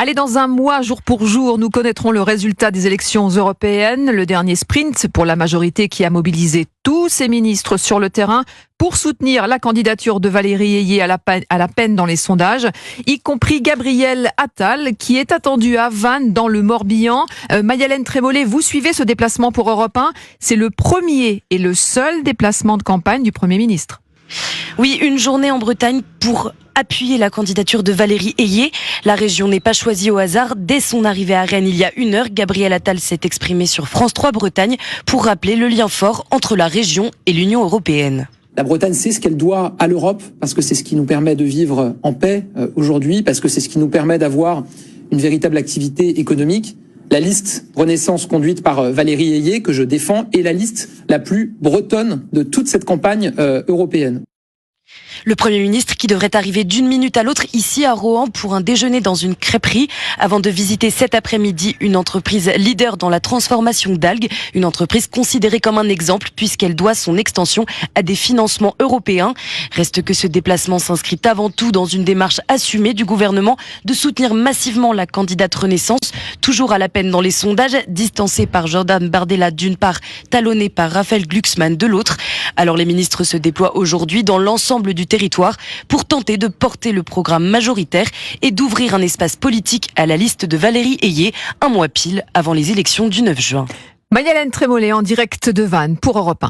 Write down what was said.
Allez, dans un mois, jour pour jour, nous connaîtrons le résultat des élections européennes. Le dernier sprint pour la majorité qui a mobilisé tous ses ministres sur le terrain pour soutenir la candidature de Valérie Ayé à la peine dans les sondages, y compris Gabriel Attal, qui est attendu à Vannes, dans le Morbihan. Maï-Hélène Trémollet, vous suivez ce déplacement pour Europe 1. C'est le premier et le seul déplacement de campagne du Premier ministre. Oui, une journée en Bretagne pour appuyer la candidature de Valérie Ayé. La région n'est pas choisie au hasard. Dès son arrivée à Rennes il y a 1 heure, Gabriel Attal s'est exprimé sur France 3 Bretagne pour rappeler le lien fort entre la région et l'Union européenne. La Bretagne sait ce qu'elle doit à l'Europe, parce que c'est ce qui nous permet de vivre en paix aujourd'hui, parce que c'est ce qui nous permet d'avoir une véritable activité économique. La liste Renaissance conduite par Valérie Ayé, que je défends, est la liste la plus bretonne de toute cette campagne européenne. Le Premier ministre qui devrait arriver d'une minute à l'autre ici à Rohan pour un déjeuner dans une crêperie avant de visiter cet après-midi une entreprise leader dans la transformation d'algues, une entreprise considérée comme un exemple puisqu'elle doit son extension à des financements européens. Reste que ce déplacement s'inscrit avant tout dans une démarche assumée du gouvernement de soutenir massivement la candidate Renaissance, toujours à la peine dans les sondages, distancée par Jordan Bardella d'une part, talonnée par Raphaël Glucksmann de l'autre. Alors les ministres se déploient aujourd'hui dans l'ensemble du territoire pour tenter de porter le programme majoritaire et d'ouvrir un espace politique à la liste de Valérie Ayé, un mois pile avant les élections du 9 juin. Maï-Hélène Trémollet en direct de Vannes pour Europe 1.